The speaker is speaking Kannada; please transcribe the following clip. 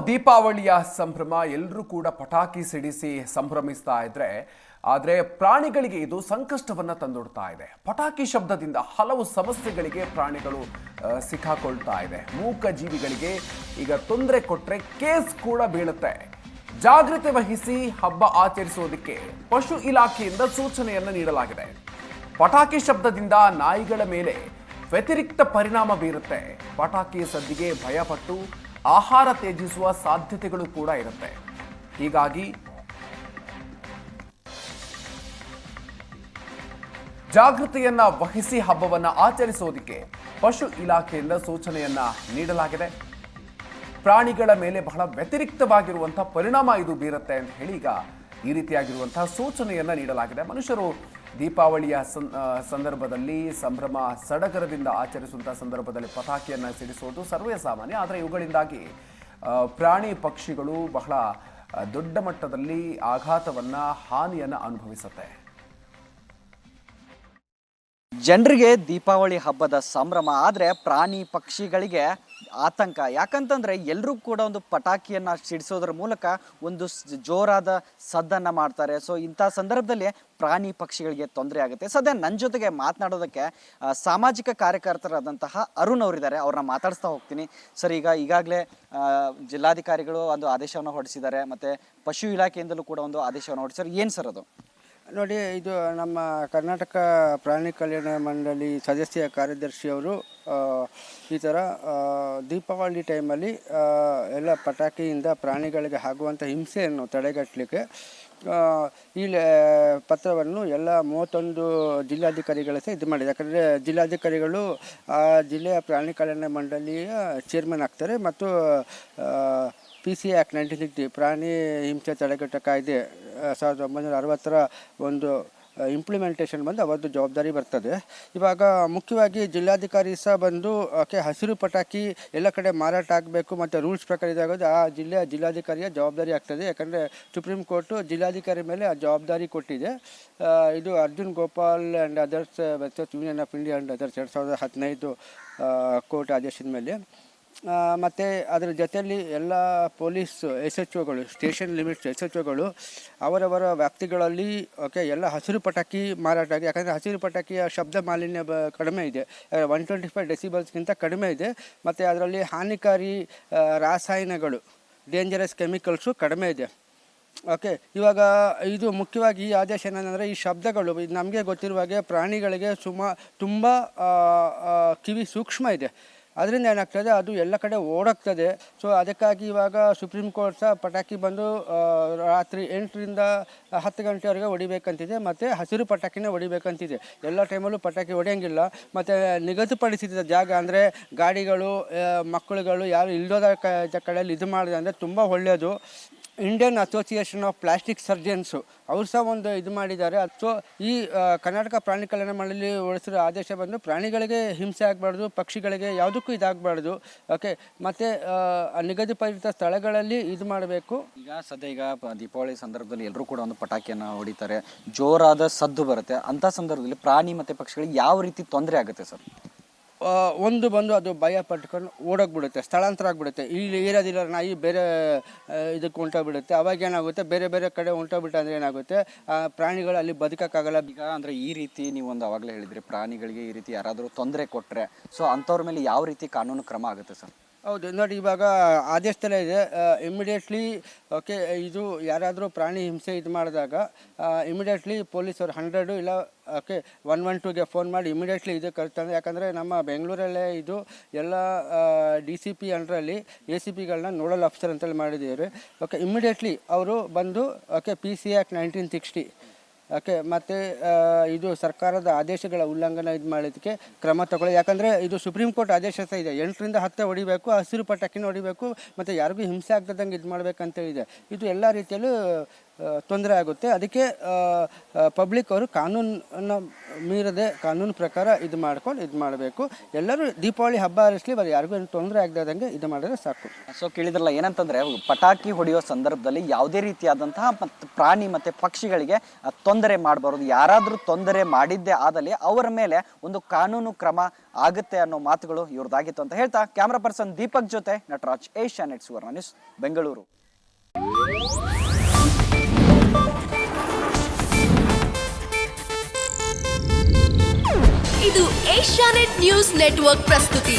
ದೀಪಾವಳಿಯ ಸಂಭ್ರಮ ಎಲ್ಲರೂ ಕೂಡ ಪಟಾಕಿ ಸಿಡಿಸಿ ಸಂಭ್ರಮಿಸ್ತಾ ಇದ್ರೆ ಆದರೆ ಪ್ರಾಣಿಗಳಿಗೆ ಇದು ಸಂಕಷ್ಟವನ್ನ ತಂದೊಡ್ತಾ ಇದೆ. ಪಟಾಕಿ ಶಬ್ದದಿಂದ ಹಲವು ಸಮಸ್ಯೆಗಳಿಗೆ ಪ್ರಾಣಿಗಳು ಸಿಕ್ಕಾಕೊಳ್ತಾ ಇದೆ. ಮೂಕ ಜೀವಿಗಳಿಗೆ ಈಗ ತೊಂದರೆ ಕೊಟ್ರೆ ಕೇಸ್ ಕೂಡ ಬೀಳುತ್ತೆ. ಜಾಗೃತಿ ವಹಿಸಿ ಹಬ್ಬ ಆಚರಿಸೋದಕ್ಕೆ ಪಶು ಇಲಾಖೆಯಿಂದ ಸೂಚನೆಯನ್ನು ನೀಡಲಾಗಿದೆ. ಪಟಾಕಿ ಶಬ್ದದಿಂದ ನಾಯಿಗಳ ಮೇಲೆ ವ್ಯತಿರಿಕ್ತ ಪರಿಣಾಮ ಬೀರುತ್ತೆ. ಪಟಾಕಿ ಸದ್ದಿಗೆ ಭಯಪಟ್ಟು ಆಹಾರ ತ್ಯಜಿಸುವ ಸಾಧ್ಯತೆಗಳು ಕೂಡ ಇರುತ್ತೆ. ಹೀಗಾಗಿ ಜಾಗೃತಿಯನ್ನ ವಹಿಸಿ ಹಬ್ಬವನ್ನ ಆಚರಿಸೋದಕ್ಕೆ ಪಶು ಇಲಾಖೆಯಿಂದ ಸೂಚನೆಯನ್ನ ನೀಡಲಾಗಿದೆ. ಪ್ರಾಣಿಗಳ ಮೇಲೆ ಬಹಳ ವ್ಯತಿರಿಕ್ತವಾಗಿರುವಂತಹ ಪರಿಣಾಮ ಇದು ಬೀರುತ್ತೆ ಅಂತ ಹೇಳಿ ಈಗ ಈ ರೀತಿಯಾಗಿರುವಂತಹ ಸೂಚನೆಯನ್ನ ನೀಡಲಾಗಿದೆ. ಮನುಷ್ಯರು ದೀಪಾವಳಿಯ ಸಂದರ್ಭದಲ್ಲಿ ಸಂಭ್ರಮ ಸಡಗರದಿಂದ ಆಚರಿಸುವಂತಹ ಸಂದರ್ಭದಲ್ಲಿ ಪಟಾಕಿಯನ್ನು ಸಿಡಿಸುವುದು ಸರ್ವೇ ಸಾಮಾನ್ಯ. ಆದರೆ ಇವುಗಳಿಂದಾಗಿ ಪ್ರಾಣಿ ಪಕ್ಷಿಗಳು ಬಹಳ ದೊಡ್ಡ ಮಟ್ಟದಲ್ಲಿ ಆಘಾತವನ್ನ ಹಾನಿಯನ್ನು ಅನುಭವಿಸುತ್ತೆ. ಜನರಿಗೆ ದೀಪಾವಳಿ ಹಬ್ಬದ ಸಂಭ್ರಮ, ಆದರೆ ಪ್ರಾಣಿ ಪಕ್ಷಿಗಳಿಗೆ ಆತಂಕ. ಯಾಕಂತಂದರೆ ಎಲ್ಲರೂ ಕೂಡ ಒಂದು ಪಟಾಕಿಯನ್ನು ಸಿಡಿಸೋದ್ರ ಮೂಲಕ ಒಂದು ಜೋರಾದ ಸದ್ದನ್ನು ಮಾಡ್ತಾರೆ. ಸೊ ಇಂಥ ಸಂದರ್ಭದಲ್ಲಿ ಪ್ರಾಣಿ ಪಕ್ಷಿಗಳಿಗೆ ತೊಂದರೆ ಆಗುತ್ತೆ. ಸದ್ಯ ನನ್ನ ಜೊತೆಗೆ ಮಾತನಾಡೋದಕ್ಕೆ ಸಾಮಾಜಿಕ ಕಾರ್ಯಕರ್ತರಾದಂತಹ ಅರುಣ್ ಅವರಿದ್ದಾರೆ. ಅವ್ರನ್ನ ಮಾತಾಡಿಸ್ತಾ ಹೋಗ್ತೀನಿ. ಸರ್, ಈಗಾಗಲೇ ಜಿಲ್ಲಾಧಿಕಾರಿಗಳು ಒಂದು ಆದೇಶವನ್ನು ಹೊರಡಿಸಿದ್ದಾರೆ, ಮತ್ತು ಪಶು ಇಲಾಖೆಯಿಂದಲೂ ಕೂಡ ಒಂದು ಆದೇಶವನ್ನು ಹೊರಡಿಸಿದ್ದಾರೆ. ಏನು ಸರ್ ಅದು? ನೋಡಿ, ಇದು ನಮ್ಮ ಕರ್ನಾಟಕ ಪ್ರಾಣಿ ಕಲ್ಯಾಣ ಮಂಡಳಿ ಸದಸ್ಯ ಕಾರ್ಯದರ್ಶಿಯವರು ಈ ಥರ ದೀಪಾವಳಿ ಟೈಮಲ್ಲಿ ಎಲ್ಲ ಪಟಾಕಿಯಿಂದ ಪ್ರಾಣಿಗಳಿಗೆ ಆಗುವಂಥ ಹಿಂಸೆಯನ್ನು ತಡೆಗಟ್ಟಲಿಕ್ಕೆ ಈ ಪತ್ರವನ್ನು ಎಲ್ಲ 31 ಜಿಲ್ಲಾಧಿಕಾರಿಗಳ ಸಹ ಇದು ಮಾಡಿದೆ. ಯಾಕಂದರೆ ಜಿಲ್ಲಾಧಿಕಾರಿಗಳು ಆ ಜಿಲ್ಲೆಯ ಪ್ರಾಣಿ ಕಲ್ಯಾಣ ಮಂಡಳಿಯ ಚೇರ್ಮನ್ ಆಗ್ತಾರೆ, ಮತ್ತು PC ಆ್ಯಕ್ಟ್ 1960 ಪ್ರಾಣಿ ಹಿಂಸೆ ತಡೆಗಟ್ಟ ಕಾಯ್ದೆ 1960 ಒಂದು ಇಂಪ್ಲಿಮೆಂಟೇಷನ್ ಬಂದು ಅವತ್ತು ಜವಾಬ್ದಾರಿ ಬರ್ತದೆ. ಇವಾಗ ಮುಖ್ಯವಾಗಿ ಜಿಲ್ಲಾಧಿಕಾರಿ ಸಹ ಬಂದು ಹಸಿರು ಪಟಾಕಿ ಎಲ್ಲ ಕಡೆ ಮಾರಾಟ ಆಗಬೇಕು ಮತ್ತು ರೂಲ್ಸ್ ಪ್ರಕಾರ ಇದಾಗೋದು ಆ ಜಿಲ್ಲಾಧಿಕಾರಿಯ ಜವಾಬ್ದಾರಿ ಆಗ್ತದೆ. ಯಾಕಂದರೆ ಸುಪ್ರೀಂ ಕೋರ್ಟು ಜಿಲ್ಲಾಧಿಕಾರಿ ಮೇಲೆ ಆ ಜವಾಬ್ದಾರಿ ಕೊಟ್ಟಿದೆ. ಇದು Arjun Gopal and others versus union of India and others 2015 court ಆದೇಶದ ಮೇಲೆ. ಮತ್ತು ಅದರ ಜೊತೆಯಲ್ಲಿ ಎಲ್ಲ ಪೊಲೀಸ್ SHOಗಳು, ಸ್ಟೇಷನ್ ಲಿಮಿಟ್ಸ್ SHOಗಳು ಅವರವರ ವ್ಯಾಪ್ತಿಗಳಲ್ಲಿ ಎಲ್ಲ ಹಸಿರು ಪಟಾಕಿ ಮಾರಾಟ ಆಗಿ, ಯಾಕಂದರೆ ಹಸಿರು ಪಟಾಕಿಯ ಶಬ್ದ ಮಾಲಿನ್ಯ ಕಡಿಮೆ ಇದೆ, 125 ಡೆಸಿಬಲ್ಸ್ಗಿಂತ ಕಡಿಮೆ ಇದೆ. ಮತ್ತು ಅದರಲ್ಲಿ ಹಾನಿಕಾರಿ ರಾಸಾಯನಿಕಗಳು, ಡೇಂಜರಸ್ ಕೆಮಿಕಲ್ಸು ಕಡಿಮೆ ಇದೆ. ಇವಾಗ ಇದು ಮುಖ್ಯವಾಗಿ ಈ ಆದೇಶ ಏನಂದರೆ, ಈ ಶಬ್ದಗಳು ನಮಗೆ ಗೊತ್ತಿರುವಾಗೆ ಪ್ರಾಣಿಗಳಿಗೆ ತುಂಬ ಕಿವಿ ಸೂಕ್ಷ್ಮ ಇದೆ. ಅದರಿಂದ ಏನಾಗ್ತದೆ, ಅದು ಎಲ್ಲ ಕಡೆ ಓಡಾಗ್ತದೆ. ಸೊ ಅದಕ್ಕಾಗಿ ಇವಾಗ ಸುಪ್ರೀಂ ಕೋರ್ಟ್ ಸಹ ಪಟಾಕಿ ಬಂದು ರಾತ್ರಿ 8ರಿಂದ 10 ಗಂಟೆವರೆಗೆ ಹೊಡಿಬೇಕಂತಿದೆ, ಮತ್ತು ಹಸಿರು ಪಟಾಕಿನೇ ಹೊಡಿಬೇಕಂತಿದೆ. ಎಲ್ಲ ಟೈಮಲ್ಲೂ ಪಟಾಕಿ ಹೊಡೆಯೋಂಗಿಲ್ಲ. ಮತ್ತು ನಿಗದಿಪಡಿಸಿದ ಜಾಗ ಅಂದರೆ ಗಾಡಿಗಳು, ಮಕ್ಕಳುಗಳು ಯಾರು ಇಲ್ಲದ ಕಡೆಯಲ್ಲಿ ಇದು ಮಾಡಿದೆ ಅಂದರೆ ತುಂಬ ಒಳ್ಳೆಯದು. Indian association of plastic surgeons ಅವರು ಸಹ ಒಂದು ಇದು ಮಾಡಿದ್ದಾರೆ. ಸೊ ಈ ಕರ್ನಾಟಕ ಪ್ರಾಣಿ ಕಲ್ಯಾಣ ಮಂಡಳಿ ಹೊರಡಿಸಿರೋ ಆದೇಶ ಬಂದು ಪ್ರಾಣಿಗಳಿಗೆ ಹಿಂಸೆ ಆಗಬಾರ್ದು, ಪಕ್ಷಿಗಳಿಗೆ ಯಾವುದಕ್ಕೂ ಇದಾಗಬಾರ್ದು. ಮತ್ತು ನಿಗದಿಪಡಿತ ಸ್ಥಳಗಳಲ್ಲಿ ಇದು ಮಾಡಬೇಕು. ಈಗ ದೀಪಾವಳಿ ಸಂದರ್ಭದಲ್ಲಿ ಎಲ್ಲರೂ ಕೂಡ ಒಂದು ಪಟಾಕಿಯನ್ನು ಹೊಡಿತಾರೆ, ಜೋರಾದ ಸದ್ದು ಬರುತ್ತೆ. ಅಂಥ ಸಂದರ್ಭದಲ್ಲಿ ಪ್ರಾಣಿ ಮತ್ತು ಪಕ್ಷಿಗಳಿಗೆ ಯಾವ ರೀತಿ ತೊಂದರೆ ಆಗುತ್ತೆ ಸರ್? ಒಂದು ಬಂದು ಅದು ಭಯ ಪಟ್ಕೊಂಡು ಓಡೋಗ್ಬಿಡುತ್ತೆ, ಸ್ಥಳಾಂತರ ಆಗಿಬಿಡುತ್ತೆ. ಇಲ್ಲಿ ಇರೋದಿಲ್ಲ ನಾಯಿ ಬೇರೆ ಇದಕ್ಕೆ ಹೊಂಟೋಗ್ಬಿಡುತ್ತೆ. ಅವಾಗ ಏನಾಗುತ್ತೆ, ಬೇರೆ ಬೇರೆ ಕಡೆ ಹೊಂಟೋಗ್ಬಿಟ್ಟು ಅಂದರೆ ಏನಾಗುತ್ತೆ, ಪ್ರಾಣಿಗಳು ಅಲ್ಲಿ ಬದುಕೋಕ್ಕಾಗಲ್ಲ. ಈಗ ಅಂದರೆ ಈ ರೀತಿ ನೀವು ಒಂದು ಆವಾಗಲೇ ಹೇಳಿದ್ರಿ, ಪ್ರಾಣಿಗಳಿಗೆ ಈ ರೀತಿ ಯಾರಾದರೂ ತೊಂದರೆ ಕೊಟ್ಟರೆ ಸೊ ಅಂಥವ್ರ ಮೇಲೆ ಯಾವ ರೀತಿ ಕಾನೂನು ಕ್ರಮ ಆಗುತ್ತೆ ಸರ್? ಹೌದು, ನೋಡಿ, ಇವಾಗ ಆದೇಶದಲ್ಲೇ ಇದೆ, ಇಮಿಡಿಯೇಟ್ಲಿ ಇದು ಯಾರಾದರೂ ಪ್ರಾಣಿ ಹಿಂಸೆ ಇದು ಮಾಡಿದಾಗ ಇಮಿಡಿಯೇಟ್ಲಿ ಪೊಲೀಸರು 100 ಇಲ್ಲ 112ಗೆ ಫೋನ್ ಮಾಡಿ ಇಮಿಡಿಯೇಟ್ಲಿ ಇದು ಕರ್ತಾರೆ. ಯಾಕಂದರೆ ನಮ್ಮ ಬೆಂಗಳೂರಲ್ಲೇ ಇದು ಎಲ್ಲ DCP ಅಂಡರಲ್ಲಿ ACPಗಳನ್ನ ನೋಡಲ್ ಆಫೀಸರ್ ಅಂತೇಳಿ ಮಾಡಿದ್ದೀರಿ. ಇಮಿಡಿಯೇಟ್ಲಿ ಅವರು ಬಂದು PC ಆ್ಯಕ್ಟ್ 1960 ಮತ್ತು ಇದು ಸರ್ಕಾರದ ಆದೇಶಗಳ ಉಲ್ಲಂಘನೆ ಇದು ಮಾಡೋದಕ್ಕೆ ಕ್ರಮ ತಗೊಳ್ಳಿ. ಯಾಕಂದರೆ ಇದು ಸುಪ್ರೀಂ ಕೋರ್ಟ್ ಆದೇಶ ಸಹ ಇದೆ, 8ರಿಂದ 10 ಹೊಡಿಬೇಕು, ಹಸಿರು ಪಟಾಕಿನ ಹೊಡಿಬೇಕು, ಮತ್ತು ಯಾರಿಗೂ ಹಿಂಸೆ ಆಗ್ತದಂಗೆ ಇದು ಮಾಡಬೇಕಂತೇಳಿದೆ. ಇದು ಎಲ್ಲ ರೀತಿಯಲ್ಲೂ ತೊಂದರೆ ಆಗುತ್ತೆ. ಅದಕ್ಕೆ ಪಬ್ಲಿಕ್ ಅವರು ಕಾನೂನನ್ನು ಮೀರದೆ ಕಾನೂನು ಪ್ರಕಾರ ಇದು ಮಾಡಬೇಕು. ಎಲ್ಲರೂ ದೀಪಾವಳಿ ಹಬ್ಬ ಆರಿಸಲಿ, ಬರೀ ಯಾರಿಗೂ ಏನು ತೊಂದರೆ ಆಗದಂಗೆ ಇದು ಮಾಡಿದ್ರೆ ಸಾಕು. ಸೊ ಕೇಳಿದ್ರಲ್ಲ, ಏನಂತಂದರೆ ಪಟಾಕಿ ಹೊಡೆಯೋ ಸಂದರ್ಭದಲ್ಲಿ ಯಾವುದೇ ರೀತಿಯಾದಂತಹ ಮತ್ತು ಪ್ರಾಣಿ ಮತ್ತು ಪಕ್ಷಿಗಳಿಗೆ ತೊಂದರೆ ಮಾಡಬಾರ್ದು. ಯಾರಾದರೂ ತೊಂದರೆ ಮಾಡಿದ್ದೇ ಆದಲ್ಲಿ ಅವರ ಮೇಲೆ ಒಂದು ಕಾನೂನು ಕ್ರಮ ಆಗುತ್ತೆ ಅನ್ನೋ ಮಾತುಗಳು ಇವ್ರದ್ದಾಗಿತ್ತು ಅಂತ ಹೇಳ್ತಾ ಕ್ಯಾಮ್ರಾ ಪರ್ಸನ್ ದೀಪಕ್ ಜೊತೆ ನಟರಾಜ್, ಏಷ್ಯಾನೆಟ್ ಸುವರ್ಣ ನ್ಯೂಸ್, ಬೆಂಗಳೂರು. ಇದು ಏಷ್ಯಾನೆಟ್ ನ್ಯೂಸ್ ನೆಟ್ವರ್ಕ್ ಪ್ರಸ್ತುತಿ.